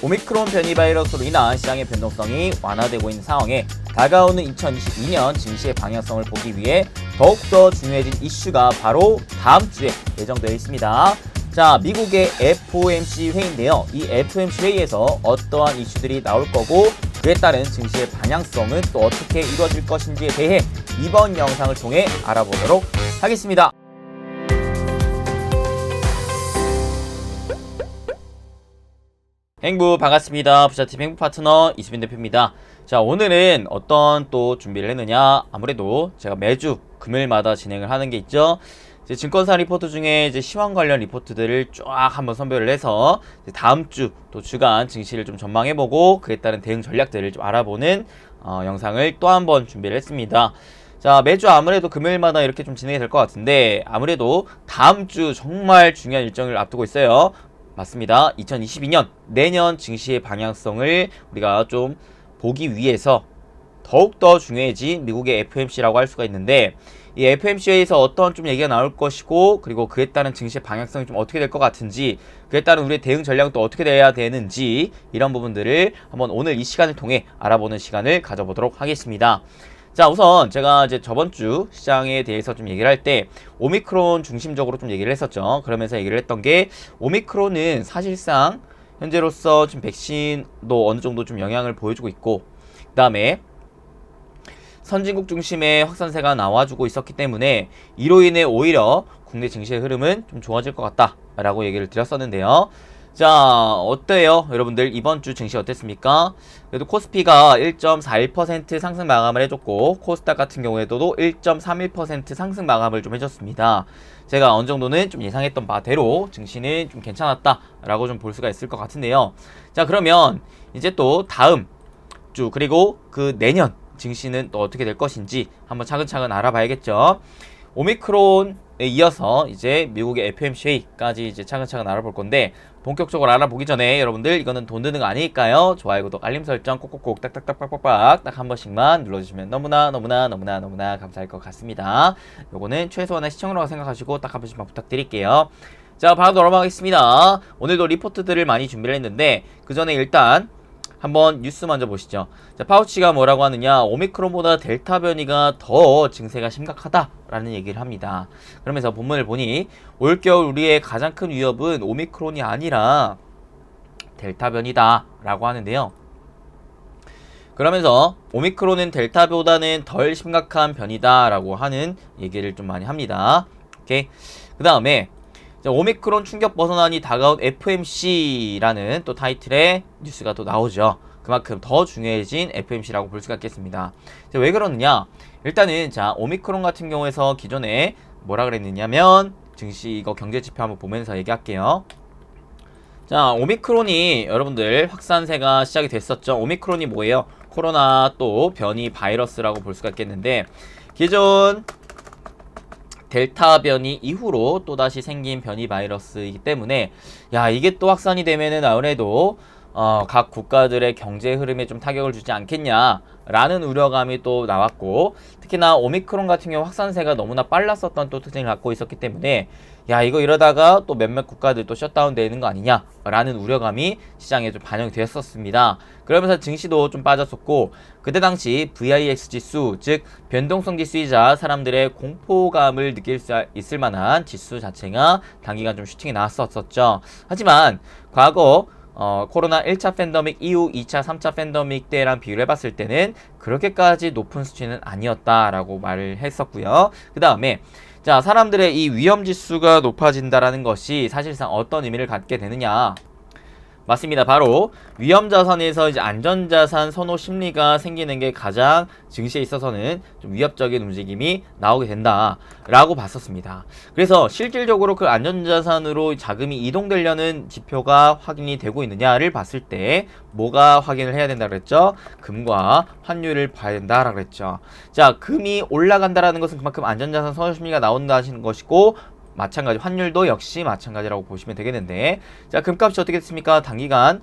오미크론 변이 바이러스로 인한 시장의 변동성이 완화되고 있는 상황에 다가오는 2022년 증시의 방향성을 보기 위해 더욱더 중요해진 이슈가 바로 다음 주에 예정되어 있습니다. 자, 미국의 FOMC 회의인데요. 이 FOMC 회의에서 어떠한 이슈들이 나올 거고 그에 따른 증시의 방향성은 또 어떻게 이루어질 것인지에 대해 이번 영상을 통해 알아보도록 하겠습니다. 행부 반갑습니다. 부자팀 행부 파트너 이수빈 대표입니다. 자, 오늘은 어떤 또 준비를 했느냐? 아무래도 제가 매주 금요일마다 진행을 하는 게 있죠. 이제 증권사 리포트 중에 이제 시황 관련 리포트들을 쫙 한번 선별을 해서 다음 주 또 주간 증시를 좀 전망해보고 그에 따른 대응 전략들을 좀 알아보는 영상을 또 한번 준비를 했습니다. 자, 매주 아무래도 금요일마다 이렇게 좀 진행이 될 것 같은데 아무래도 다음 주 정말 중요한 일정을 앞두고 있어요. 맞습니다. 2022년 내년 증시의 방향성을 우리가 좀 보기 위해서 더욱더 중요해진 미국의 FOMC라고 할 수가 있는데 이 FOMC에서 어떤 좀 얘기가 나올 것이고 그리고 그에 따른 증시의 방향성이 좀 어떻게 될 것 같은지 그에 따른 우리의 대응 전략은 또 어떻게 돼야 되는지 이런 부분들을 한번 오늘 이 시간을 통해 알아보는 시간을 가져보도록 하겠습니다. 자, 우선 제가 이제 저번 주 시장에 대해서 좀 얘기를 할 때 오미크론 중심적으로 좀 얘기를 했었죠. 그러면서 얘기를 했던 게 오미크론은 사실상 현재로서 지금 백신도 어느 정도 좀 영향을 보여주고 있고 그 다음에 선진국 중심의 확산세가 나와주고 있었기 때문에 이로 인해 오히려 국내 증시의 흐름은 좀 좋아질 것 같다라고 얘기를 드렸었는데요. 자, 어때요? 여러분들 이번 주 증시 어땠습니까? 그래도 코스피가 1.41% 상승 마감을 해줬고 코스닥 같은 경우에도 1.31% 상승 마감을 좀 해줬습니다. 제가 어느 정도는 좀 예상했던 바대로 증시는 좀 괜찮았다라고 좀 볼 수가 있을 것 같은데요. 자, 그러면 이제 또 다음 주 그리고 그 내년 증시는 또 어떻게 될 것인지 한번 차근차근 알아봐야겠죠. 오미크론에 이어서 이제 미국의 FOMC 회의까지 이제 차근차근 알아볼 건데 본격적으로 알아보기 전에 여러분들 이거는 돈 드는 거 아니니까요. 좋아요, 구독, 알림 설정 꼭꼭꼭 딱딱딱 빡빡빡 딱 한 번씩만 눌러주시면 너무나 감사할 것 같습니다. 요거는 최소한의 시청료라고 생각하시고 딱 한 번씩만 부탁드릴게요. 자, 바로 넘어가겠습니다. 오늘도 리포트들을 많이 준비를 했는데 그 전에 일단 한번 뉴스 먼저 보시죠. 자, 파우치가 뭐라고 하느냐, 오미크론보다 델타 변이가 더 증세가 심각하다라는 얘기를 합니다. 그러면서 본문을 보니 올겨울 우리의 가장 큰 위협은 오미크론이 아니라 델타 변이다 라고 하는데요. 그러면서 오미크론은 델타보다는 덜 심각한 변이다 라고 하는 얘기를 좀 많이 합니다. 오케이. 그 다음에 오미크론 충격 벗어나니 다가온 FOMC라는 또 타이틀의 뉴스가 또 나오죠. 그만큼 더 중요해진 FOMC라고 볼 수가 있겠습니다. 자, 왜 그러느냐? 일단은 자, 오미크론 같은 경우에서 기존에 뭐라 그랬느냐면 증시 이거 경제지표 한번 보면서 얘기할게요. 자, 오미크론이 여러분들 확산세가 시작이 됐었죠. 오미크론이 뭐예요? 코로나 또 변이 바이러스라고 볼 수가 있겠는데 기존 델타 변이 이후로 또다시 생긴 변이 바이러스이기 때문에 야, 이게 또 확산이 되면은 아무래도 각 국가들의 경제 흐름에 좀 타격을 주지 않겠냐라는 우려감이 또 나왔고 특히나 오미크론 같은 경우 확산세가 너무나 빨랐었던 또 특징을 갖고 있었기 때문에 야, 이거 이러다가 또 몇몇 국가들 또 셧다운 되는 거 아니냐라는 우려감이 시장에 좀 반영이 되었었습니다. 그러면서 증시도 좀 빠졌었고 그때 당시 VIX 지수 즉 변동성 지수이자 사람들의 공포감을 느낄 수 있을 만한 지수 자체가 단기간 좀 슈팅이 나왔었죠. 하지만 과거 코로나 1차 팬데믹 이후 2차, 3차 팬데믹 때랑 비교를 해봤을 때는 그렇게까지 높은 수치는 아니었다라고 말을 했었고요. 그 다음에 자, 사람들의 이 위험지수가 높아진다라는 것이 사실상 어떤 의미를 갖게 되느냐. 맞습니다. 바로 위험자산에서 이제 안전자산 선호 심리가 생기는 게 가장 증시에 있어서는 좀 위협적인 움직임이 나오게 된다라고 봤었습니다. 그래서 실질적으로 그 안전자산으로 자금이 이동되려는 지표가 확인이 되고 있느냐를 봤을 때 뭐가 확인을 해야 된다 그랬죠? 금과 환율을 봐야 된다라고 그랬죠. 자, 금이 올라간다라는 것은 그만큼 안전자산 선호 심리가 나온다는 것이고 마찬가지 환율도 역시 마찬가지라고 보시면 되겠는데 자, 금값이 어떻게 됐습니까? 단기간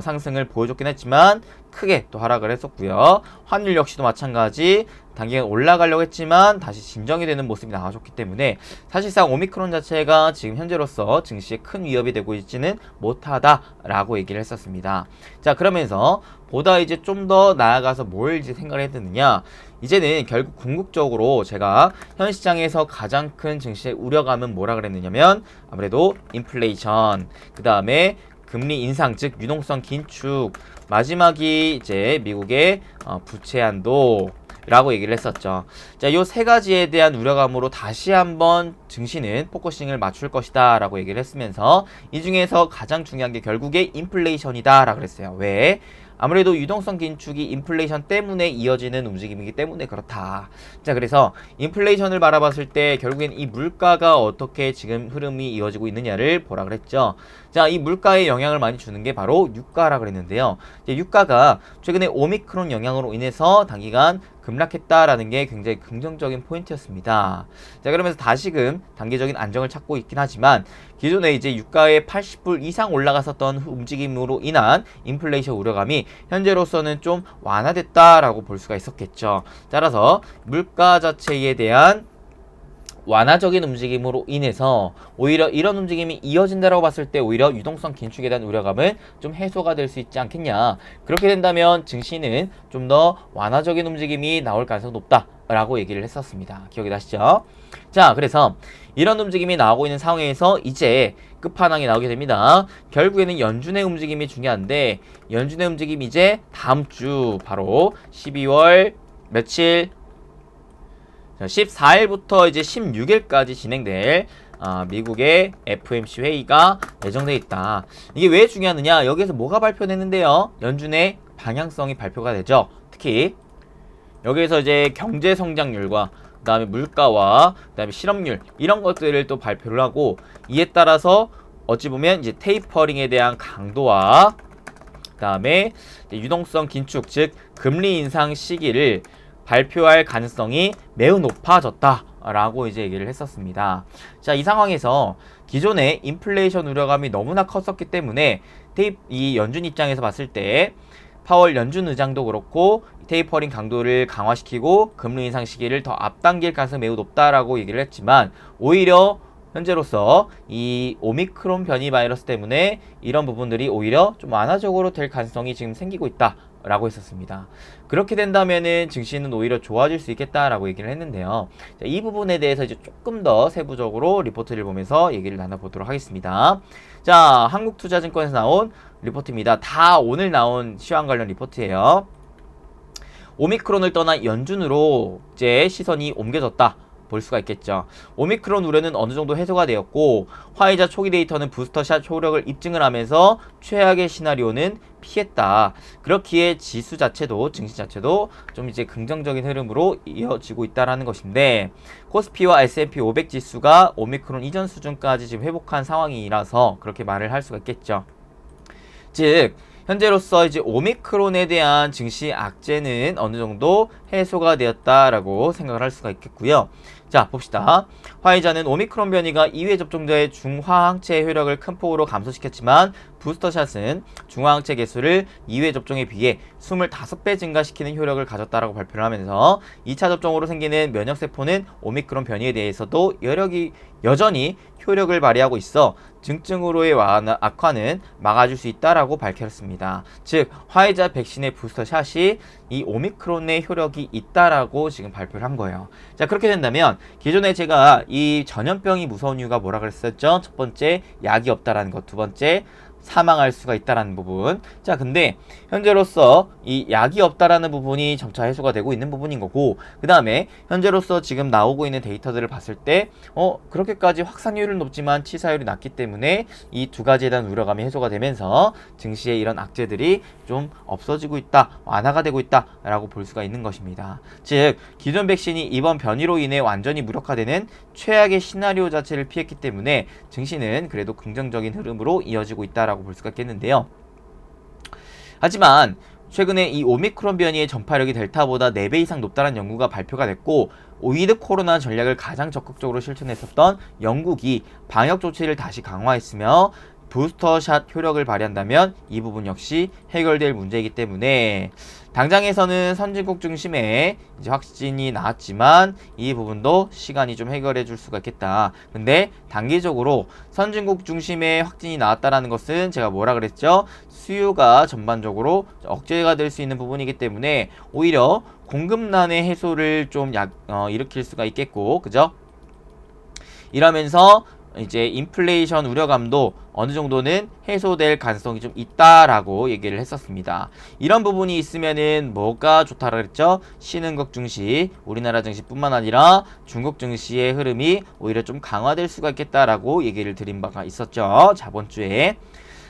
상승을 보여줬긴 했지만 크게 또 하락을 했었고요. 환율 역시도 마찬가지 단기간 올라가려고 했지만 다시 진정이 되는 모습이 나와줬기 때문에 사실상 오미크론 자체가 지금 현재로서 증시에 큰 위협이 되고 있지는 못하다라고 얘기를 했었습니다. 자, 그러면서 보다 이제 좀 더 나아가서 뭘 이제 생각을 해야 되느냐, 이제는 결국 궁극적으로 제가 현 시장에서 가장 큰 증시의 우려감은 뭐라 그랬느냐면 아무래도 인플레이션, 그 다음에 금리 인상, 즉 유동성 긴축, 마지막이 이제 미국의 부채 한도 라고 얘기를 했었죠. 자, 요 세 가지에 대한 우려감으로 다시 한번 증시는 포커싱을 맞출 것이다 라고 얘기를 했으면서 이 중에서 가장 중요한 게 결국에 인플레이션이다 라고 그랬어요. 왜? 아무래도 유동성 긴축이 인플레이션 때문에 이어지는 움직임이기 때문에 그렇다. 자, 그래서 인플레이션을 바라봤을 때 결국엔 이 물가가 어떻게 지금 흐름이 이어지고 있느냐를 보라 그랬죠. 자, 이 물가에 영향을 많이 주는 게 바로 유가라 그랬는데요. 유가가 최근에 오미크론 영향으로 인해서 단기간 급락했다라는 게 굉장히 긍정적인 포인트였습니다. 자, 그러면서 다시금 단기적인 안정을 찾고 있긴 하지만 기존에 이제 유가의 80불 이상 올라갔었던 움직임으로 인한 인플레이션 우려감이 현재로서는 좀 완화됐다라고 볼 수가 있었겠죠. 따라서 물가 자체에 대한 완화적인 움직임으로 인해서 오히려 이런 움직임이 이어진다라고 봤을 때 오히려 유동성 긴축에 대한 우려감은 좀 해소가 될 수 있지 않겠냐. 그렇게 된다면 증시는 좀 더 완화적인 움직임이 나올 가능성이 높다라고 얘기를 했었습니다. 기억이 나시죠? 자, 그래서 이런 움직임이 나오고 있는 상황에서 이제 끝판왕이 나오게 됩니다. 결국에는 연준의 움직임이 중요한데 연준의 움직임이 이제 다음 주 바로 12월 며칠 14일부터 이제 16일까지 진행될 미국의 FOMC 회의가 예정되어 있다. 이게 왜 중요하느냐? 여기에서 뭐가 발표됐는데요? 연준의 방향성이 발표가 되죠. 특히 여기에서 이제 경제 성장률과 그 다음에 물가와 그 다음에 실업률 이런 것들을 또 발표를 하고 이에 따라서 어찌 보면 이제 테이퍼링에 대한 강도와 그 다음에 유동성 긴축 즉 금리 인상 시기를 발표할 가능성이 매우 높아졌다라고 이제 얘기를 했었습니다. 자, 이 상황에서 기존에 인플레이션 우려감이 너무나 컸었기 때문에 이 연준 입장에서 봤을 때 파월 연준 의장도 그렇고 테이퍼링 강도를 강화시키고 금리 인상 시기를 더 앞당길 가능성이 매우 높다라고 얘기를 했지만 오히려 현재로서 이 오미크론 변이 바이러스 때문에 이런 부분들이 오히려 좀 완화적으로 될 가능성이 지금 생기고 있다 라고 했었습니다. 그렇게 된다면은 증시는 오히려 좋아질 수 있겠다라고 얘기를 했는데요. 자, 이 부분에 대해서 이제 조금 더 세부적으로 리포트를 보면서 얘기를 나눠보도록 하겠습니다. 자, 한국투자증권에서 나온 리포트입니다. 다 오늘 나온 시황 관련 리포트예요. 오미크론을 떠나 연준으로 이제 시선이 옮겨졌다. 볼 수가 있겠죠. 오미크론 우려는 어느 정도 해소가 되었고 화이자 초기 데이터는 부스터샷 효력을 입증을 하면서 최악의 시나리오는 피했다. 그렇기에 지수 자체도 증시 자체도 좀 이제 긍정적인 흐름으로 이어지고 있다라는 것인데 코스피와 S&P 500 지수가 오미크론 이전 수준까지 지금 회복한 상황이라서 그렇게 말을 할 수가 있겠죠. 즉 현재로서 이제 오미크론에 대한 증시 악재는 어느 정도 해소가 되었다라고 생각을 할 수가 있겠고요. 자, 봅시다. 화이자는 오미크론 변이가 2회 접종자의 중화항체 효력을 큰 폭으로 감소시켰지만 부스터샷은 중화항체 개수를 2회 접종에 비해 25배 증가시키는 효력을 가졌다라고 발표를 하면서 2차 접종으로 생기는 면역세포는 오미크론 변이에 대해서도 여전히 효력을 발휘하고 있어 증증으로의 악화는 막아줄 수 있다라고 밝혔습니다. 즉 화이자 백신의 부스터샷이 이 오미크론의 효력이 있다라고 지금 발표를 한 거예요. 자, 그렇게 된다면 기존에 제가 이 전염병이 무서운 이유가 뭐라 그랬었죠? 첫 번째 약이 없다라는 것, 두 번째 사망할 수가 있다라는 부분. 자, 근데 현재로서 이 약이 없다라는 부분이 점차 해소가 되고 있는 부분인 거고, 그 다음에 현재로서 지금 나오고 있는 데이터들을 봤을 때 그렇게까지 확산율은 높지만 치사율이 낮기 때문에 이 두 가지에 대한 우려감이 해소가 되면서 증시의 이런 악재들이 좀 없어지고 있다, 완화가 되고 있다라고 볼 수가 있는 것입니다. 즉 기존 백신이 이번 변이로 인해 완전히 무력화되는 최악의 시나리오 자체를 피했기 때문에 증시는 그래도 긍정적인 흐름으로 이어지고 있다라고 볼 수가 있겠는데요. 하지만 최근에 이 오미크론 변이의 전파력이 델타보다 4배 이상 높다는 연구가 발표가 됐고 위드 코로나 전략을 가장 적극적으로 실천했었던 영국이 방역 조치를 다시 강화했으며 부스터샷 효력을 발휘한다면 이 부분 역시 해결될 문제이기 때문에 당장에서는 선진국 중심의 이제 확진이 나왔지만 이 부분도 시간이 좀 해결해 줄 수가 있겠다. 근데 단기적으로 선진국 중심의 확진이 나왔다라는 것은 제가 뭐라 그랬죠? 수요가 전반적으로 억제가 될 수 있는 부분이기 때문에 오히려 공급난의 해소를 좀 일으킬 수가 있겠고, 그죠? 이러면서 이제 인플레이션 우려감도 어느 정도는 해소될 가능성이 좀 있다라고 얘기를 했었습니다. 이런 부분이 있으면은 뭐가 좋다라 그랬죠? 신흥국 증시, 우리나라 증시뿐만 아니라 중국 증시의 흐름이 오히려 좀 강화될 수가 있겠다라고 얘기를 드린 바가 있었죠. 저번 주에.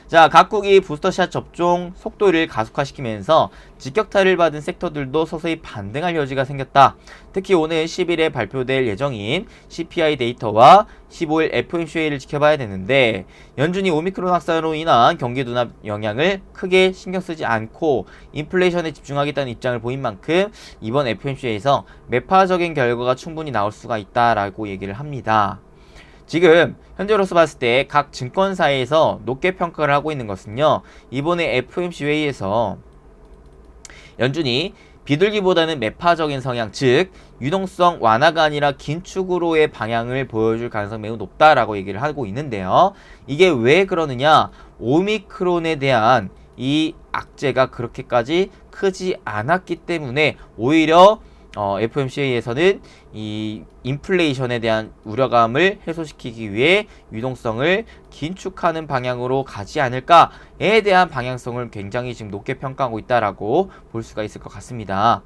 자, 각국이 부스터샷 접종 속도를 가속화시키면서 직격탄을 받은 섹터들도 서서히 반등할 여지가 생겼다. 특히 오늘 10일에 발표될 예정인 CPI 데이터와 15일 FOMC를 지켜봐야 되는데 연준이 오미크론 확산으로 인한 경기 둔화 영향을 크게 신경 쓰지 않고 인플레이션에 집중하겠다는 입장을 보인 만큼 이번 FOMC에서 매파적인 결과가 충분히 나올 수가 있다라고 얘기를 합니다. 지금 현재로서 봤을 때 각 증권사에서 높게 평가를 하고 있는 것은요. 이번에 FOMC 회의에서 연준이 비둘기보다는 매파적인 성향, 즉 유동성 완화가 아니라 긴축으로의 방향을 보여줄 가능성이 매우 높다라고 얘기를 하고 있는데요. 이게 왜 그러느냐? 오미크론에 대한 이 악재가 그렇게까지 크지 않았기 때문에 오히려 FOMC에서는 이 인플레이션에 대한 우려감을 해소시키기 위해 유동성을 긴축하는 방향으로 가지 않을까에 대한 방향성을 굉장히 지금 높게 평가하고 있다라고 볼 수가 있을 것 같습니다.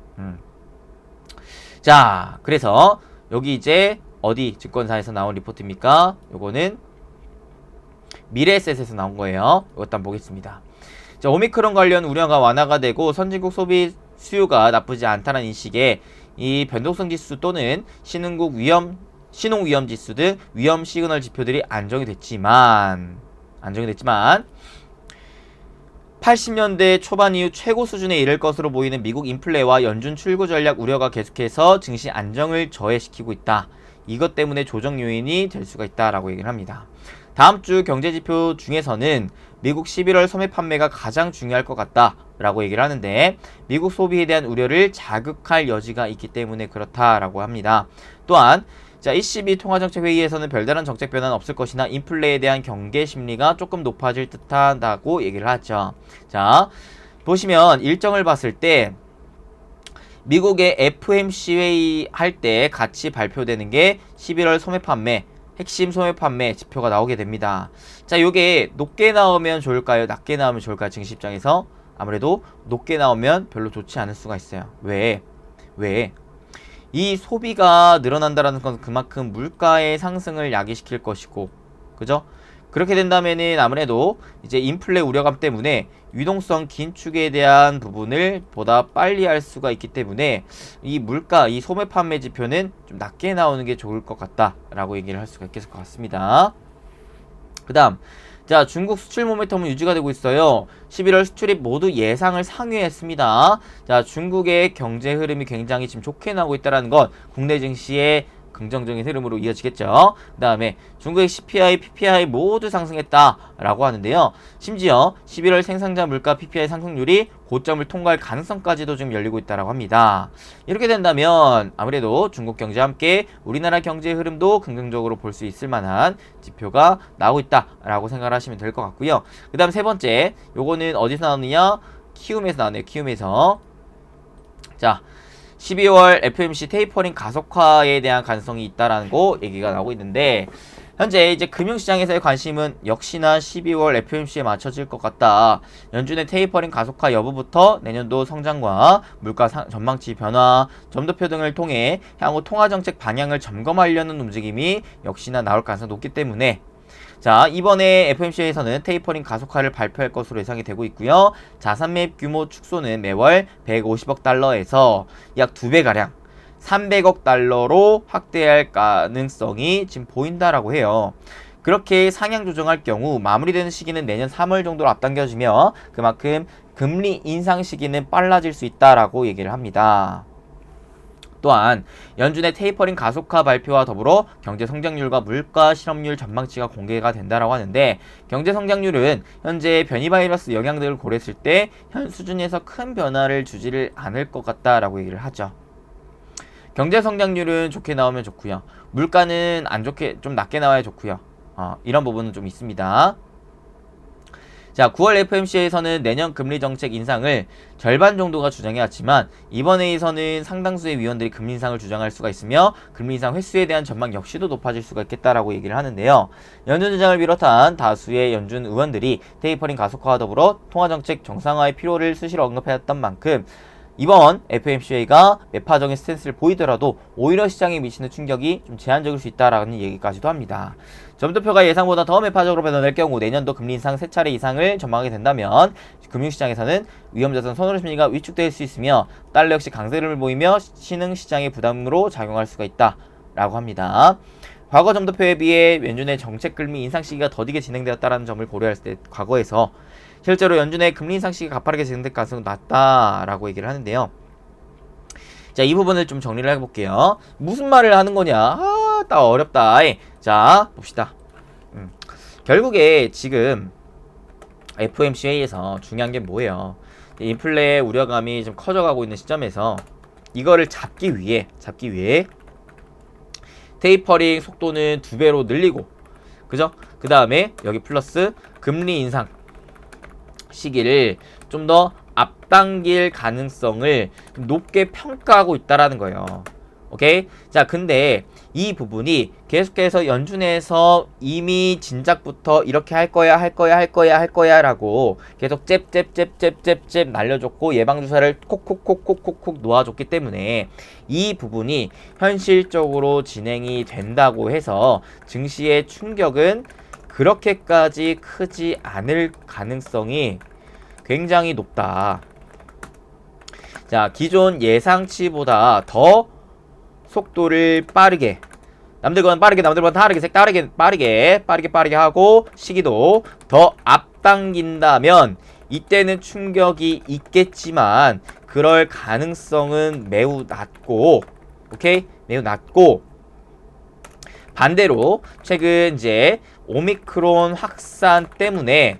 자, 그래서 여기 이제 어디 증권사에서 나온 리포트입니까? 요거는 미래에셋에서 나온 거예요. 이것도 한번 보겠습니다. 자, 오미크론 관련 우려가 완화가 되고 선진국 소비 수요가 나쁘지 않다는 인식에 이 변동성 지수 또는 신흥국 신용 위험 지수 등 위험 시그널 지표들이 안정이 됐지만 80년대 초반 이후 최고 수준에 이를 것으로 보이는 미국 인플레와 연준 출구 전략 우려가 계속해서 증시 안정을 저해시키고 있다. 이것 때문에 조정 요인이 될 수가 있다라고 얘기를 합니다. 다음 주 경제지표 중에서는 미국 11월 소매 판매가 가장 중요할 것 같다라고 얘기를 하는데 미국 소비에 대한 우려를 자극할 여지가 있기 때문에 그렇다라고 합니다. 또한 자, ECB 통화정책회의에서는 별다른 정책 변화는 없을 것이나 인플레에 대한 경계 심리가 조금 높아질 듯하다고 얘기를 하죠. 자, 보시면 일정을 봤을 때 미국의 FOMC 회의 할 때 같이 발표되는 게 11월 소매 판매 핵심 소매 판매 지표가 나오게 됩니다. 자, 요게 높게 나오면 좋을까요? 낮게 나오면 좋을까요? 증시 입장에서 아무래도 높게 나오면 별로 좋지 않을 수가 있어요. 왜? 이 소비가 늘어난다라는 건 그만큼 물가의 상승을 야기시킬 것이고, 그죠? 그렇게 된다면은 아무래도 이제 인플레 우려감 때문에 유동성 긴축에 대한 부분을 보다 빨리 할 수가 있기 때문에 이 물가, 이 소매 판매 지표는 좀 낮게 나오는 게 좋을 것 같다라고 얘기를 할 수가 있겠을 것 같습니다. 그 다음, 자, 중국 수출 모멘텀은 유지가 되고 있어요. 11월 수출입 모두 예상을 상회했습니다. 자, 중국의 경제 흐름이 굉장히 지금 좋게 나오고 있다는 건 국내 증시의 긍정적인 흐름으로 이어지겠죠. 그 다음에 중국의 CPI, PPI 모두 상승했다라고 하는데요. 심지어 11월 생산자 물가 PPI 상승률이 고점을 통과할 가능성까지도 지금 열리고 있다라고 합니다. 이렇게 된다면 아무래도 중국 경제와 함께 우리나라 경제의 흐름도 긍정적으로 볼 수 있을 만한 지표가 나오고 있다라고 생각을 하시면 될 것 같고요. 그 다음 세 번째, 요거는 어디서 나오느냐? 키움에서 나오네요. 키움에서. 자, 12월 FOMC 테이퍼링 가속화에 대한 가능성이 있다라는 거 얘기가 나오고 있는데 현재 이제 금융시장에서의 관심은 역시나 12월 FOMC에 맞춰질 것 같다. 연준의 테이퍼링 가속화 여부부터 내년도 성장과 물가 전망치 변화, 점도표 등을 통해 향후 통화정책 방향을 점검하려는 움직임이 역시나 나올 가능성이 높기 때문에 자, 이번에 FOMC에서는 테이퍼링 가속화를 발표할 것으로 예상이 되고 있고요. 자산 매입 규모 축소는 매월 150억 달러에서 약 2배가량 300억 달러로 확대할 가능성이 지금 보인다라고 해요. 그렇게 상향 조정할 경우 마무리되는 시기는 내년 3월 정도로 앞당겨지며 그만큼 금리 인상 시기는 빨라질 수 있다라고 얘기를 합니다. 또한 연준의 테이퍼링 가속화 발표와 더불어 경제 성장률과 물가 실업률 전망치가 공개가 된다라고 하는데, 경제 성장률은 현재 변이 바이러스 영향들을 고려했을 때 현 수준에서 큰 변화를 주지를 않을 것 같다라고 얘기를 하죠. 경제 성장률은 좋게 나오면 좋고요. 물가는 안 좋게 좀 낮게 나와야 좋고요. 이런 부분은 좀 있습니다. 자, 9월 FOMC에서는 내년 금리 정책 인상을 절반 정도가 주장해왔지만 이번 회의에서는 상당수의 위원들이 금리 인상을 주장할 수가 있으며 금리 인상 횟수에 대한 전망 역시도 높아질 수가 있겠다라고 얘기를 하는데요. 연준 의장을 비롯한 다수의 연준 의원들이 테이퍼링 가속화와 더불어 통화정책 정상화의 필요를 수시로 언급해왔던 만큼 이번 FOMC가 매파적인 스탠스를 보이더라도 오히려 시장에 미치는 충격이 좀 제한적일 수 있다라는 얘기까지도 합니다. 점도표가 예상보다 더 매파적으로 변화될 경우 내년도 금리 인상 3차례 이상을 전망하게 된다면 금융시장에서는 위험자산 선호로 심리가 위축될 수 있으며 달러 역시 강세를 보이며 신흥시장의 부담으로 작용할 수가 있다라고 합니다. 과거 점도표에 비해 연준의 정책 금리 인상 시기가 더디게 진행되었다는 점을 고려할 때 과거에서 실제로 연준의 금리 인상 시기가 가파르게 진행될 가능성이 낮다라고 얘기를 하는데요. 자, 이 부분을 좀 정리를 해볼게요. 무슨 말을 하는 거냐? 딱 어렵다. 자, 봅시다. 결국에 지금 FOMC 회의에서 중요한 게 뭐예요? 인플레의 우려감이 좀 커져가고 있는 시점에서 이거를 잡기 위해 테이퍼링 속도는 2배로 늘리고, 그죠? 그 다음에 여기 플러스 금리 인상 시기를 좀 더 앞당길 가능성을 높게 평가하고 있다라는 거예요. 오케이? 자, 근데 이 부분이 계속해서 연준에서 이미 진작부터 이렇게 할 거야 라고 계속 잽 날려줬고 예방주사를 콕콕 놓아줬기 때문에 이 부분이 현실적으로 진행이 된다고 해서 증시의 충격은 그렇게까지 크지 않을 가능성이 굉장히 높다. 자, 기존 예상치보다 더 속도를 빠르게, 남들과는 빠르게, 남들과는 빠르게 하고 시기도 더 앞당긴다면 이때는 충격이 있겠지만 그럴 가능성은 매우 낮고, 오케이? 매우 낮고, 반대로 최근 이제 오미크론 확산 때문에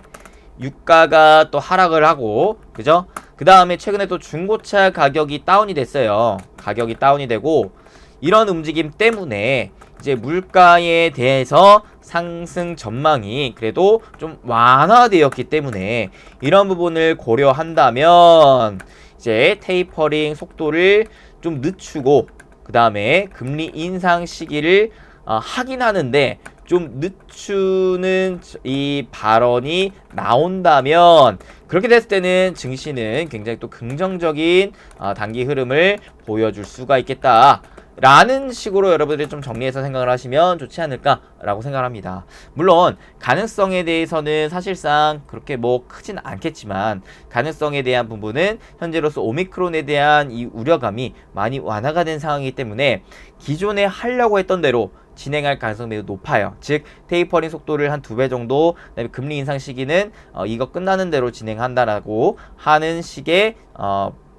유가가 또 하락을 하고, 그죠? 그 다음에 최근에 또 중고차 가격이 다운이 됐어요. 가격이 다운이 되고, 이런 움직임 때문에 이제 물가에 대해서 상승 전망이 그래도 좀 완화되었기 때문에 이런 부분을 고려한다면 이제 테이퍼링 속도를 좀 늦추고 그 다음에 금리 인상 시기를 하긴 하는데 좀 늦추는 이 발언이 나온다면, 그렇게 됐을 때는 증시는 굉장히 또 긍정적인 단기 흐름을 보여줄 수가 있겠다 라는 식으로 여러분들이 좀 정리해서 생각을 하시면 좋지 않을까라고 생각을 합니다. 물론 가능성에 대해서는 사실상 그렇게 뭐 크진 않겠지만 가능성에 대한 부분은 현재로서 오미크론에 대한 이 우려감이 많이 완화가 된 상황이기 때문에 기존에 하려고 했던 대로 진행할 가능성이 매우 높아요. 즉 테이퍼링 속도를 한 2배 정도, 그다음에 금리 인상 시기는 이거 끝나는 대로 진행한다라고 하는 식의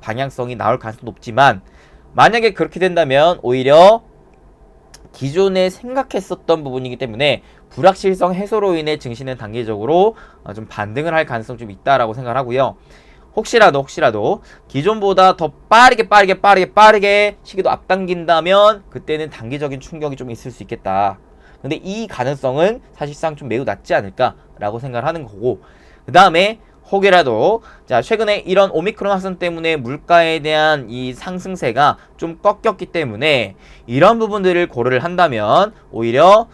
방향성이 나올 가능성이 높지만, 만약에 그렇게 된다면 오히려 기존에 생각했었던 부분이기 때문에 불확실성 해소로 인해 증시는 단기적으로 좀 반등을 할 가능성이 좀 있다라고 생각을 하고요. 혹시라도 기존보다 더 빠르게 시기도 앞당긴다면 그때는 단기적인 충격이 좀 있을 수 있겠다. 근데 이 가능성은 사실상 좀 매우 낮지 않을까라고 생각을 하는 거고, 그 다음에 혹여라도 자 최근에 이런 오미크론 확산 때문에 물가에 대한 이 상승세가 좀 꺾였기 때문에 이런 부분들을 고려를 한다면 오히려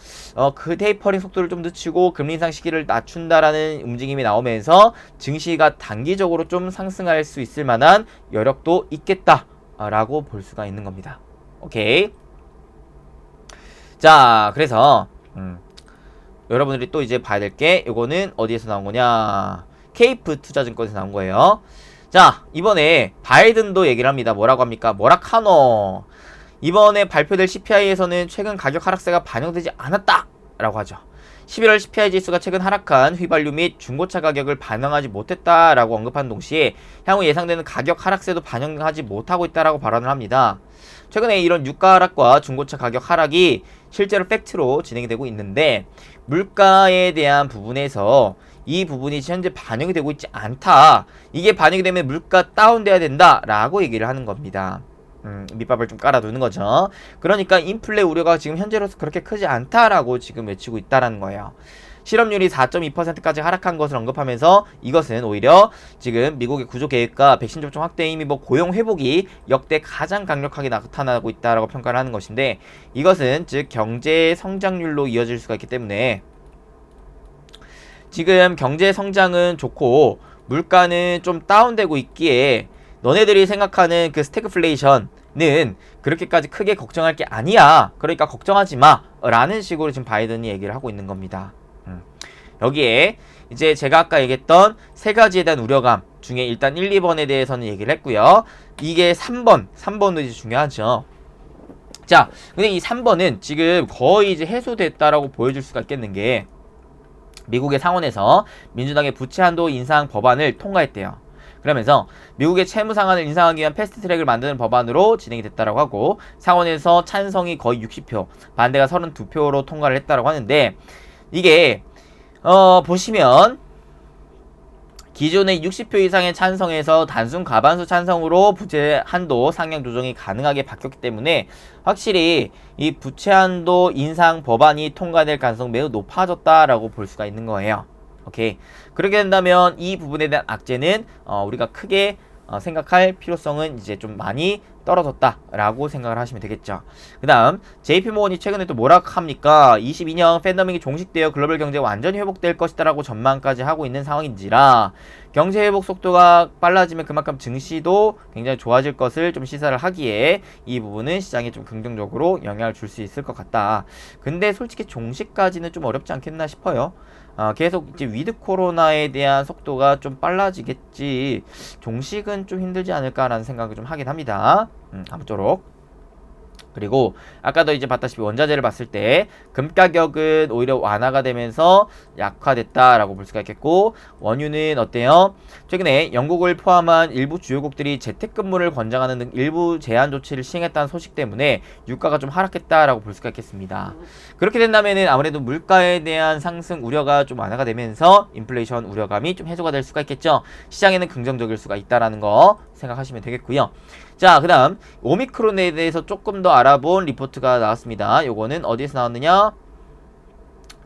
그 테이퍼링 속도를 좀 늦추고 금리 인상 시기를 낮춘다라는 움직임이 나오면서 증시가 단기적으로 좀 상승할 수 있을 만한 여력도 있겠다라고 볼 수가 있는 겁니다. 오케이. 자, 그래서 여러분들이 또 이제 봐야 될 게, 이거는 어디에서 나온 거냐? 케이프 투자증권에서 나온 거예요. 자, 이번에 바이든도 얘기를 합니다. 뭐라고 합니까? 뭐라카노. 이번에 발표될 CPI에서는 최근 가격 하락세가 반영되지 않았다 라고 하죠. 11월 CPI 지수가 최근 하락한 휘발유 및 중고차 가격을 반영하지 못했다라고 언급한 동시에 향후 예상되는 가격 하락세도 반영하지 못하고 있다라고 발언을 합니다. 최근에 이런 유가 하락과 중고차 가격 하락이 실제로 팩트로 진행이 되고 있는데 물가에 대한 부분에서 이 부분이 현재 반영이 되고 있지 않다. 이게 반영이 되면 물가 다운돼야 된다라고 얘기를 하는 겁니다. 밑밥을 좀 깔아두는 거죠. 그러니까 인플레 우려가 지금 현재로서 그렇게 크지 않다라고 지금 외치고 있다라는 거예요. 실업률이 4.2%까지 하락한 것을 언급하면서 이것은 오히려 지금 미국의 구조 계획과 백신 접종 확대 이미 고용 회복이 역대 가장 강력하게 나타나고 있다라고 평가를 하는 것인데 이것은 즉 경제 성장률로 이어질 수가 있기 때문에 지금 경제 성장은 좋고 물가는 좀 다운되고 있기에 너네들이 생각하는 그 스태그플레이션은 그렇게까지 크게 걱정할 게 아니야. 그러니까 걱정하지 마. 라는 식으로 지금 바이든이 얘기를 하고 있는 겁니다. 여기에 이제 제가 아까 얘기했던 세 가지에 대한 우려감 중에 일단 1, 2번에 대해서는 얘기를 했고요. 이게 3번도 이제 중요하죠. 자, 근데 이 3번은 지금 거의 이제 해소됐다라고 보여줄 수가 있겠는 게 미국의 상원에서 민주당의 부채 한도 인상 법안을 통과했대요. 그러면서 미국의 채무 상한을 인상하기 위한 패스트트랙을 만드는 법안으로 진행이 됐다라고 하고 상원에서 찬성이 거의 60표, 반대가 32표로 통과를 했다라고 하는데 이게 보시면 기존의 60표 이상의 찬성에서 단순 과반수 찬성으로 부채 한도 상향 조정이 가능하게 바뀌었기 때문에 확실히 이 부채 한도 인상 법안이 통과될 가능성이 매우 높아졌다라고 볼 수가 있는 거예요. 오케이. 그렇게 된다면 이 부분에 대한 악재는 우리가 크게 생각할 필요성은 이제 좀 많이 떨어졌다라고 생각을 하시면 되겠죠. 그 다음 JP모건이 최근에 또 뭐라 합니까? 22년 팬데믹이 종식되어 글로벌 경제가 완전히 회복될 것이다 라고 전망까지 하고 있는 상황인지라 경제 회복 속도가 빨라지면 그만큼 증시도 굉장히 좋아질 것을 좀 시사를 하기에 이 부분은 시장에 좀 긍정적으로 영향을 줄 수 있을 것 같다. 근데 솔직히 종식까지는 좀 어렵지 않겠나 싶어요. 계속 이제 위드 코로나에 대한 속도가 좀 빨라지겠지 종식은 좀 힘들지 않을까라는 생각을 좀 하긴 합니다. 아무쪼록 그리고 아까도 이제 봤다시피 원자재를 봤을 때 금 가격은 오히려 완화가 되면서 약화됐다라고 볼 수가 있겠고 원유는 어때요? 최근에 영국을 포함한 일부 주요국들이 재택근무를 권장하는 등 일부 제한 조치를 시행했다는 소식 때문에 유가가 좀 하락했다라고 볼 수가 있겠습니다. 그렇게 된다면은 아무래도 물가에 대한 상승 우려가 좀 완화가 되면서 인플레이션 우려감이 좀 해소가 될 수가 있겠죠. 시장에는 긍정적일 수가 있다라는 거 생각하시면 되겠고요. 자, 그 다음 오미크론에 대해서 조금 더 알아본 리포트가 나왔습니다. 요거는 어디에서 나왔느냐?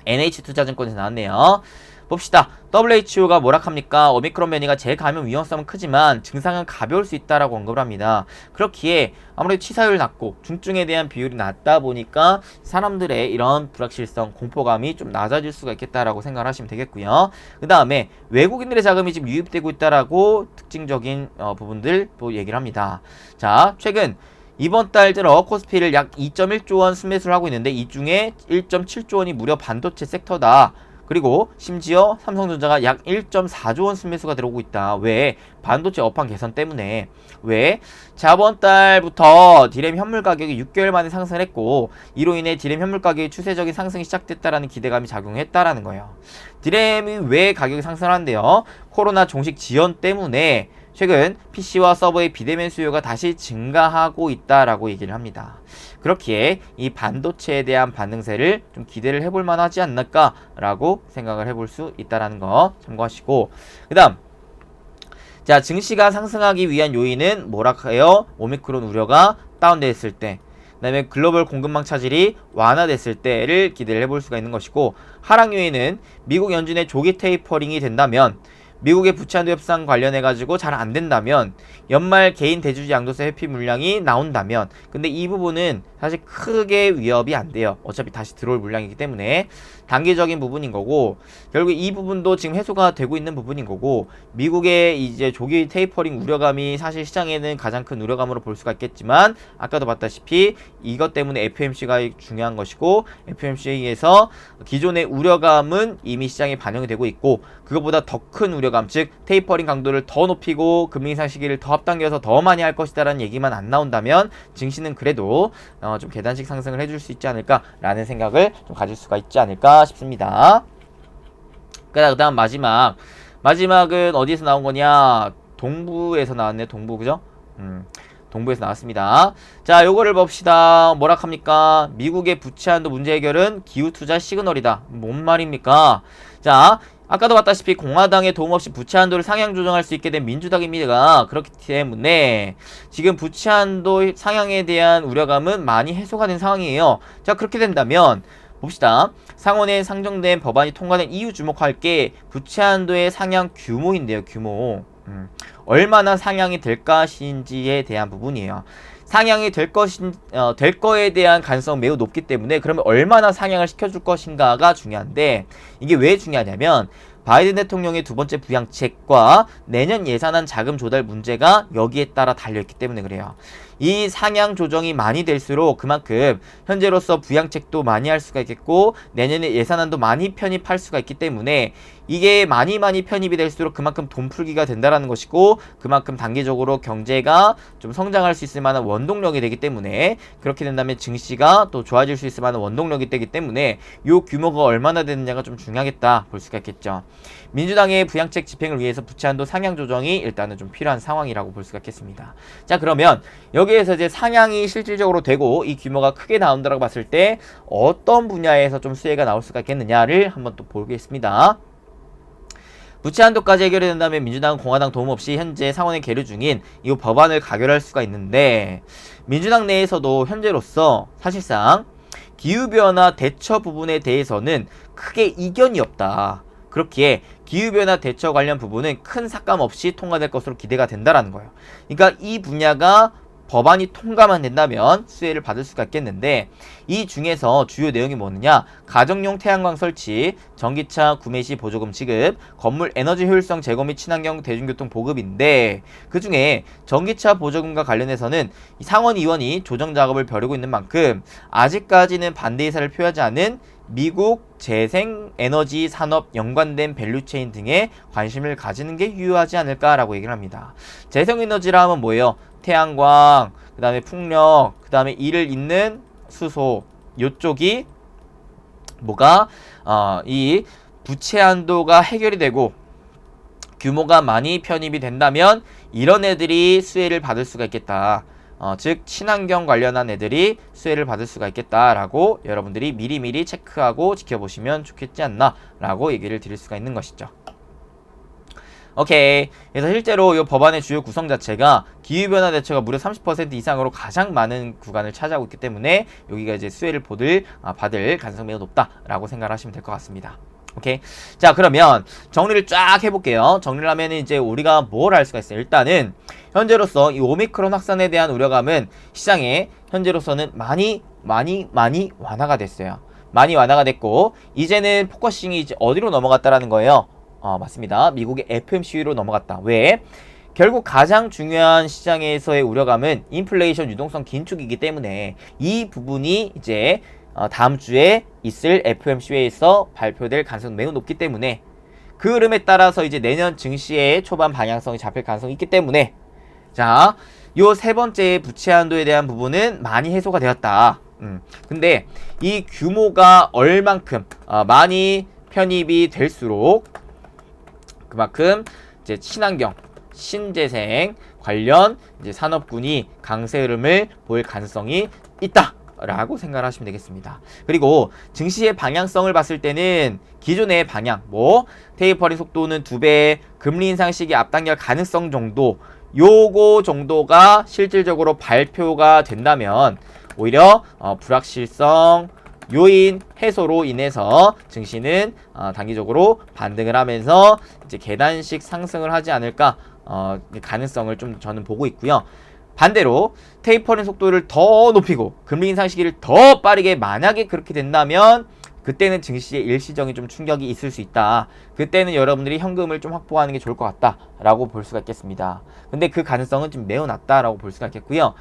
NH투자증권에서 나왔네요. 봅시다. WHO가 뭐라 합니까? 오미크론 변이가 재감염 위험성은 크지만 증상은 가벼울 수 있다라고 언급을 합니다. 그렇기에 아무래도 치사율이 낮고 중증에 대한 비율이 낮다 보니까 사람들의 이런 불확실성, 공포감이 좀 낮아질 수가 있겠다라고 생각을 하시면 되겠고요. 그 다음에 외국인들의 자금이 지금 유입되고 있다라고 특징적인 부분들 또 얘기를 합니다. 자, 최근 이번 달 들어 코스피를 약 2.1조 원 순매수를 하고 있는데 이 중에 1.7조 원이 무려 반도체 섹터다. 그리고 심지어 삼성전자가 약 1.4조 원 순매수가 들어오고 있다. 왜? 반도체 업황 개선 때문에. 왜? 저번 달부터 디램 현물 가격이 6개월 만에 상승을 했고 이로 인해 디램 현물 가격의 추세적인 상승이 시작됐다라는 기대감이 작용했다라는 거예요. 디램이 왜 가격이 상승하는데요? 코로나 종식 지연 때문에 최근 PC와 서버의 비대면 수요가 다시 증가하고 있다라고 얘기를 합니다. 그렇기에 이 반도체에 대한 반등세를 좀 기대를 해볼 만하지 않을까라고 생각을 해볼 수 있다라는 거 참고하시고 그 다음 자 증시가 상승하기 위한 요인은 뭐라 해요? 오미크론 우려가 다운됐을 때 그 다음에 글로벌 공급망 차질이 완화됐을 때를 기대를 해볼 수가 있는 것이고 하락 요인은 미국 연준의 조기 테이퍼링이 된다면 미국의 부채한도 협상 관련해가지고 잘 안된다면 연말 개인 대주주 양도세 회피 물량이 나온다면 근데 이 부분은 사실 크게 위협이 안 돼요. 어차피 다시 들어올 물량이기 때문에 단기적인 부분인 거고 결국 이 부분도 지금 해소가 되고 있는 부분인 거고 미국의 이제 조기 테이퍼링 우려감이 사실 시장에는 가장 큰 우려감으로 볼 수가 있겠지만 아까도 봤다시피 이것 때문에 FOMC가 중요한 것이고 FOMC에서 기존의 우려감은 이미 시장에 반영이 되고 있고 그것보다 더 큰 우려 우려감, 즉 테이퍼링 강도를 더 높이고 금리 인상 시기를 더 앞당겨서 더 많이 할 것이다라는 얘기만 안 나온다면 증시는 그래도 좀 계단식 상승을 해줄 수 있지 않을까라는 생각을 좀 가질 수가 있지 않을까 싶습니다. 그다음 마지막은 어디에서 나온 거냐? 동부에서 나왔네. 동부, 그죠? 동부에서 나왔습니다. 자, 요거를 봅시다. 뭐라 합니까? 미국의 부채 한도 문제 해결은 기후투자 시그널이다. 뭔 말입니까? 자, 아까도 봤다시피 공화당의 도움 없이 부채 한도를 상향 조정할 수 있게 된 민주당입니다. 그렇기 때문에 지금 부채 한도 상향에 대한 우려감은 많이 해소가 된 상황이에요. 자, 그렇게 된다면 봅시다. 상원에 상정된 법안이 통과된 이유 주목할 게 부채 한도의 상향 규모인데요. 규모. 얼마나 상향이 될 것인지에 대한 부분이에요. 상향이 될 거에 대한 가능성은 매우 높기 때문에 그러면 얼마나 상향을 시켜줄 것인가가 중요한데 이게 왜 중요하냐면 바이든 대통령의 두 번째 부양책과 내년 예산안 자금 조달 문제가 여기에 따라 달려있기 때문에 그래요. 이 상향 조정이 많이 될수록 그만큼 현재로서 부양책도 많이 할 수가 있겠고 내년에 예산안도 많이 편입할 수가 있기 때문에 이게 많이 편입이 될수록 그만큼 돈 풀기가 된다라는 것이고 그만큼 단기적으로 경제가 좀 성장할 수 있을 만한 원동력이 되기 때문에 그렇게 된다면 증시가 또 좋아질 수 있을 만한 원동력이 되기 때문에 요 규모가 얼마나 되느냐가 좀 중요하겠다 볼 수가 있겠죠. 민주당의 부양책 집행을 위해서 부채 한도 상향 조정이 일단은 좀 필요한 상황이라고 볼 수가 있겠습니다. 자, 그러면 여기에서 이제 상향이 실질적으로 되고 이 규모가 크게 나온다고 봤을 때 어떤 분야에서 좀 수혜가 나올 수가 있겠느냐를 한번 또 보겠습니다. 부채 한도까지 해결이 된다면 민주당은 공화당 도움 없이 현재 상원에 계류 중인 이 법안을 가결할 수가 있는데 민주당 내에서도 현재로서 사실상 기후변화 대처 부분에 대해서는 크게 이견이 없다. 그렇기에 기후변화 대처 관련 부분은 큰 삭감 없이 통과될 것으로 기대가 된다라는 거예요. 그러니까 이 분야가 법안이 통과만 된다면 수혜를 받을 수가 있겠는데 이 중에서 주요 내용이 뭐느냐? 가정용 태양광 설치, 전기차 구매 시 보조금 지급, 건물 에너지 효율성 제고 및 친환경 대중교통 보급인데 그 중에 전기차 보조금과 관련해서는 상원 의원이 조정 작업을 벌이고 있는 만큼 아직까지는 반대 의사를 표하지 않은 미국 재생에너지 산업 연관된 밸류체인 등에 관심을 가지는 게 유효하지 않을까라고 얘기를 합니다. 재생에너지라 하면 뭐예요? 태양광, 그 다음에 풍력, 그 다음에 이를 잇는 수소, 요쪽이 뭐가 이 부채 한도가 해결이 되고 규모가 많이 편입이 된다면 이런 애들이 수혜를 받을 수가 있겠다. 즉 친환경 관련한 애들이 수혜를 받을 수가 있겠다라고 여러분들이 미리미리 체크하고 지켜보시면 좋겠지 않나 라고 얘기를 드릴 수가 있는 것이죠. 오케이. 그래서 실제로 이 법안의 주요 구성 자체가 기후변화 대처가 무려 30% 이상으로 가장 많은 구간을 차지하고 있기 때문에 여기가 이제 수혜를 받을 가능성이 매우 높다라고 생각을 하시면 될 것 같습니다. 오케이. 자, 그러면 정리를 쫙 해볼게요. 정리를 하면 이제 우리가 뭘 알 수가 있어요. 일단은 현재로서 이 오미크론 확산에 대한 우려감은 시장에 현재로서는 많이 완화가 됐어요. 많이 완화가 됐고 이제는 포커싱이 이제 어디로 넘어갔다라는 거예요. 맞습니다. 미국의 FOMC로 넘어갔다. 왜? 결국 가장 중요한 시장에서의 우려감은 인플레이션 유동성 긴축이기 때문에 이 부분이 이제 다음 주에 있을 FOMC에서 발표될 가능성이 매우 높기 때문에 그 흐름에 따라서 이제 내년 증시의 초반 방향성이 잡힐 가능성이 있기 때문에 자, 요 세 번째 부채 한도에 대한 부분은 많이 해소가 되었다. 근데 이 규모가 얼만큼 많이 편입이 될수록 그만큼 이제 친환경, 신재생 관련 이제 산업군이 강세 흐름을 보일 가능성이 있다라고 생각을 하시면 되겠습니다. 그리고 증시의 방향성을 봤을 때는 기존의 방향, 테이퍼링 속도는 2배, 금리 인상 시기 앞당길 가능성 정도, 요거 정도가 실질적으로 발표가 된다면 오히려 불확실성 요인 해소로 인해서 증시는 단기적으로 반등을 하면서 이제 계단식 상승을 하지 않을까 가능성을 좀 저는 보고 있고요. 반대로 테이퍼링 속도를 더 높이고 금리 인상 시기를 더 빠르게 만약에 그렇게 된다면 그때는 증시에 일시적인 좀 충격이 있을 수 있다. 그때는 여러분들이 현금을 좀 확보하는 게 좋을 것 같다라고 볼 수가 있겠습니다. 근데 그 가능성은 좀 매우 낮다라고 볼 수가 있겠고요.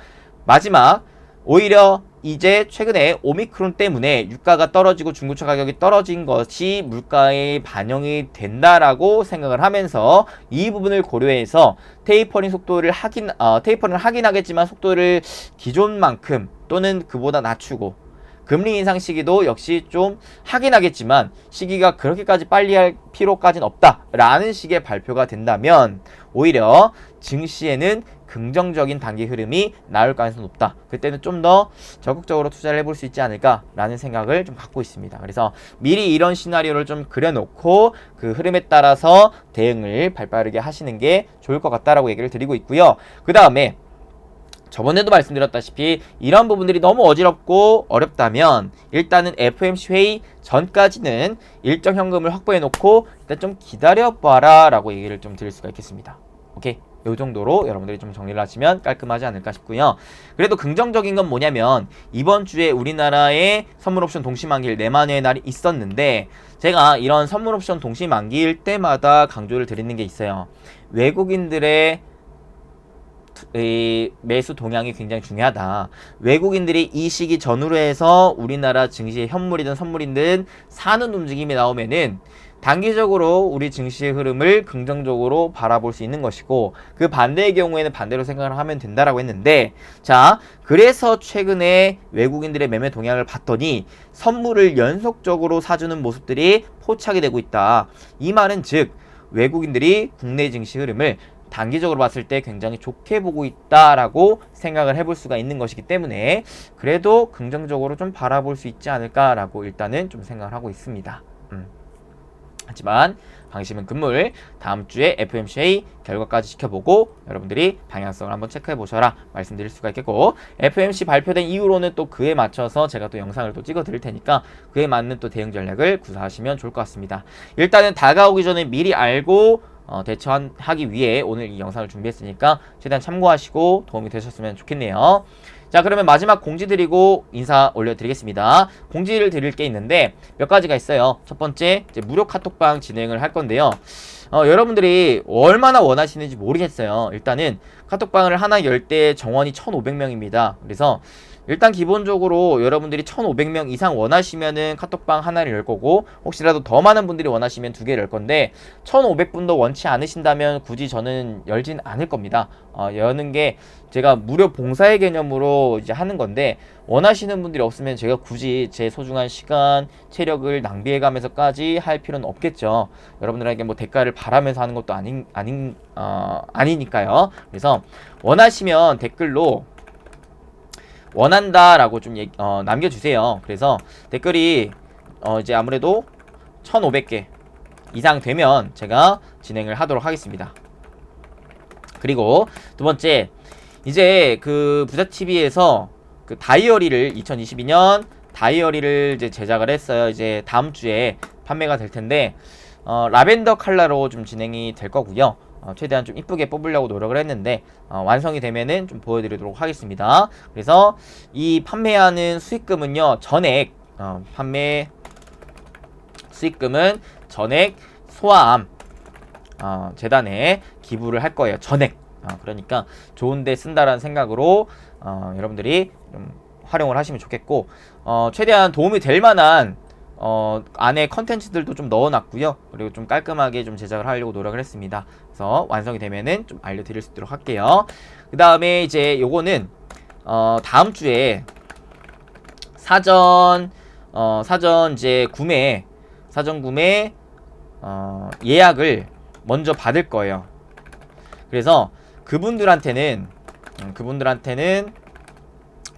마지막 오히려 이제 최근에 오미크론 때문에 유가가 떨어지고 중고차 가격이 떨어진 것이 물가에 반영이 된다라고 생각을 하면서 이 부분을 고려해서 테이퍼링을 하긴 하겠지만 속도를 기존만큼 또는 그보다 낮추고 금리 인상 시기도 역시 좀 하긴 하겠지만 시기가 그렇게까지 빨리 할 필요까지는 없다라는 식의 발표가 된다면 오히려 증시에는 긍정적인 단기 흐름이 나올 가능성이 높다. 그때는 좀 더 적극적으로 투자를 해볼 수 있지 않을까라는 생각을 좀 갖고 있습니다. 그래서 미리 이런 시나리오를 좀 그려놓고 그 흐름에 따라서 대응을 발빠르게 하시는 게 좋을 것 같다라고 얘기를 드리고 있고요. 그 다음에 저번에도 말씀드렸다시피 이런 부분들이 너무 어지럽고 어렵다면 일단은 FOMC 회의 전까지는 일정 현금을 확보해 놓고 일단 좀 기다려봐라 라고 얘기를 좀 드릴 수가 있겠습니다. 오케이, 요 정도로 여러분들이 좀 정리를 하시면 깔끔하지 않을까 싶고요. 그래도 긍정적인 건 뭐냐면 이번 주에 우리나라의 선물옵션 동시만기일 내만회의 날이 있었는데 제가 이런 선물옵션 동시만기일 때마다 강조를 드리는 게 있어요. 외국인들의 매수 동향이 굉장히 중요하다. 외국인들이 이 시기 전후로 해서 우리나라 증시의 현물이든 선물이든 사는 움직임이 나오면은 단기적으로 우리 증시의 흐름을 긍정적으로 바라볼 수 있는 것이고 그 반대의 경우에는 반대로 생각을 하면 된다라고 했는데 자, 그래서 최근에 외국인들의 매매 동향을 봤더니 선물을 연속적으로 사주는 모습들이 포착이 되고 있다. 이 말은 즉 외국인들이 국내 증시 흐름을 단기적으로 봤을 때 굉장히 좋게 보고 있다라고 생각을 해볼 수가 있는 것이기 때문에 그래도 긍정적으로 좀 바라볼 수 있지 않을까라고 일단은 좀 생각을 하고 있습니다. 하지만 방심은 금물, 다음 주에 FOMC 회의 결과까지 지켜보고 여러분들이 방향성을 한번 체크해 보셔라 말씀드릴 수가 있겠고, FOMC 발표된 이후로는 또 그에 맞춰서 제가 또 영상을 또 찍어 드릴 테니까 그에 맞는 또 대응 전략을 구사하시면 좋을 것 같습니다. 일단은 다가오기 전에 미리 알고 대처하기 위해 오늘 이 영상을 준비했으니까 최대한 참고하시고 도움이 되셨으면 좋겠네요. 자, 그러면 마지막 공지 드리고 인사 올려드리겠습니다. 공지를 드릴 게 있는데 몇 가지가 있어요. 첫 번째, 이제 무료 카톡방 진행을 할 건데요. 여러분들이 얼마나 원하시는지 모르겠어요. 일단은 카톡방을 하나 열 때 정원이 1,500명입니다. 그래서 일단 기본적으로 여러분들이 1,500명 이상 원하시면은 카톡방 하나를 열 거고, 혹시라도 더 많은 분들이 원하시면 두 개를 열 건데 1,500분도 원치 않으신다면 굳이 저는 열진 않을 겁니다. 여는 게 제가 무료 봉사의 개념으로 이제 하는 건데 원하시는 분들이 없으면 제가 굳이 제 소중한 시간, 체력을 낭비해 가면서까지 할 필요는 없겠죠. 여러분들에게 뭐 대가를 바라면서 하는 것도 아니니까요. 그래서 원하시면 댓글로 원한다라고 좀 남겨주세요. 그래서 댓글이 이제 아무래도 1,500개 이상 되면 제가 진행을 하도록 하겠습니다. 그리고 두 번째, 이제 그 부자TV에서 그 다이어리를 2022년 다이어리를 이제 제작을 했어요. 이제 다음 주에 판매가 될 텐데 라벤더 컬러로 좀 진행이 될 거고요. 최대한 좀 이쁘게 뽑으려고 노력을 했는데 완성이 되면은 좀 보여드리도록 하겠습니다. 그래서 이 판매하는 수익금은요, 전액 판매 수익금은 전액 소아암 재단에 기부를 할 거예요. 전액. 그러니까 좋은데 쓴다라는 생각으로 여러분들이 좀 활용을 하시면 좋겠고, 최대한 도움이 될 만한 안에 컨텐츠들도 좀 넣어놨고요. 그리고 좀 깔끔하게 좀 제작을 하려고 노력을 했습니다. 그래서 완성이 되면은 좀 알려드릴 수 있도록 할게요. 그 다음에 이제 요거는 다음 주에 사전 이제 사전 구매 예약을 먼저 받을 거예요. 그래서 그분들한테는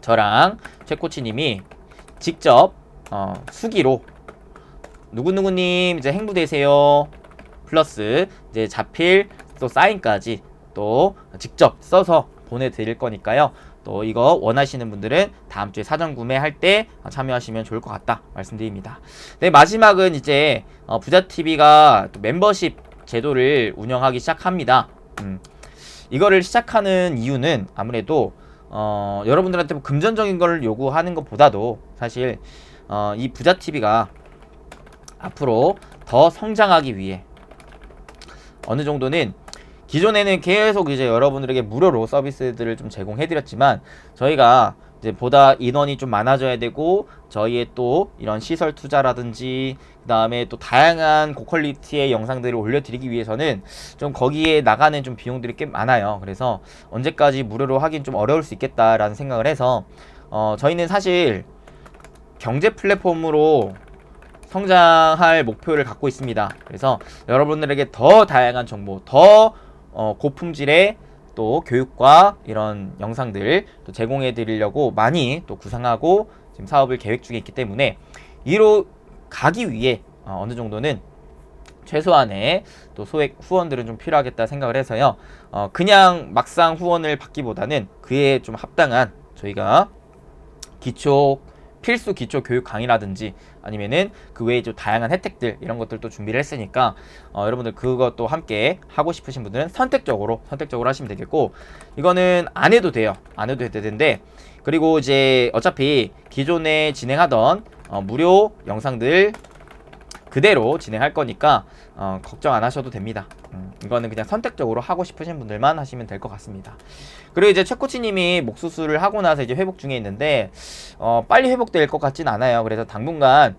저랑 최코치님이 직접 수기로 누구누구님 이제 행부 되세요 플러스 이제 자필 또 사인까지 또 직접 써서 보내드릴 거니까요. 또 이거 원하시는 분들은 다음 주에 사전 구매할 때 참여하시면 좋을 것 같다 말씀드립니다. 네, 마지막은 이제 부자TV가 또 멤버십 제도를 운영하기 시작합니다. 이거를 시작하는 이유는 아무래도 여러분들한테 뭐 금전적인 걸 요구하는 것보다도 사실 이 부자TV가 앞으로 더 성장하기 위해 어느 정도는, 기존에는 계속 이제 여러분들에게 무료로 서비스들을 좀 제공해드렸지만 저희가 이제 보다 인원이 좀 많아져야 되고, 저희의 또 이런 시설 투자라든지 그 다음에 또 다양한 고퀄리티의 영상들을 올려드리기 위해서는 좀 거기에 나가는 좀 비용들이 꽤 많아요. 그래서 언제까지 무료로 하긴 좀 어려울 수 있겠다라는 생각을 해서 저희는 사실 경제 플랫폼으로 성장할 목표를 갖고 있습니다. 그래서 여러분들에게 더 다양한 정보, 더 고품질의 또 교육과 이런 영상들 또 제공해 드리려고 많이 또 구상하고 지금 사업을 계획 중에 있기 때문에, 이로 가기 위해 어느 정도는 최소한의 또 소액 후원들은 좀 필요하겠다 생각을 해서요. 그냥 막상 후원을 받기보다는 그에 좀 합당한 저희가 필수 기초 교육 강의라든지 아니면은 그 외에 좀 다양한 혜택들 이런 것들도 준비를 했으니까 여러분들 그것도 함께 하고 싶으신 분들은 선택적으로 하시면 되겠고, 이거는 안 해도 돼요. 안 해도 되는데, 그리고 이제 어차피 기존에 진행하던 무료 영상들 그대로 진행할 거니까 걱정 안 하셔도 됩니다. 이거는 그냥 선택적으로 하고 싶으신 분들만 하시면 될 것 같습니다. 그리고 이제 최코치님이 목 수술을 하고 나서 이제 회복 중에 있는데 빨리 회복될 것 같진 않아요. 그래서 당분간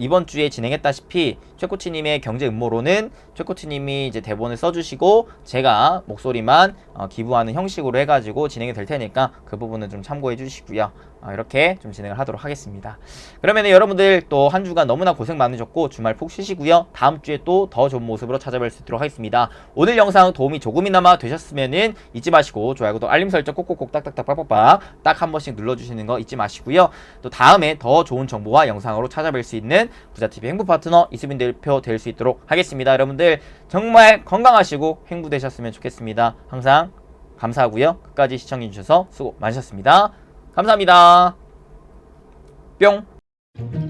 이번 주에 진행했다시피 최코치님의 경제 음모론은 최코치님이 이제 대본을 써주시고 제가 목소리만 기부하는 형식으로 해가지고 진행이 될 테니까 그 부분은 좀 참고해 주시고요. 이렇게 좀 진행을 하도록 하겠습니다. 그러면 여러분들 또 한 주간 너무나 고생 많으셨고 주말 푹 쉬시고요. 다음 주에 또 더 좋은 모습으로 찾아뵐 수 있도록 하겠습니다. 오늘 영상 도움이 조금이나마 되셨으면은 잊지 마시고 좋아요, 구독, 알림 설정 꼭꼭꼭 딱딱딱 빡빡빡 딱 한 번씩 눌러주시는 거 잊지 마시고요. 또 다음에 더 좋은 정보와 영상으로 찾아뵐 수 있는 부자TV 행복 파트너 이수빈 대표 될 수 있도록 하겠습니다. 여러분들 정말 건강하시고 행복되셨으면 좋겠습니다. 항상 감사하고요. 끝까지 시청해주셔서 수고 많으셨습니다. 감사합니다. 뿅.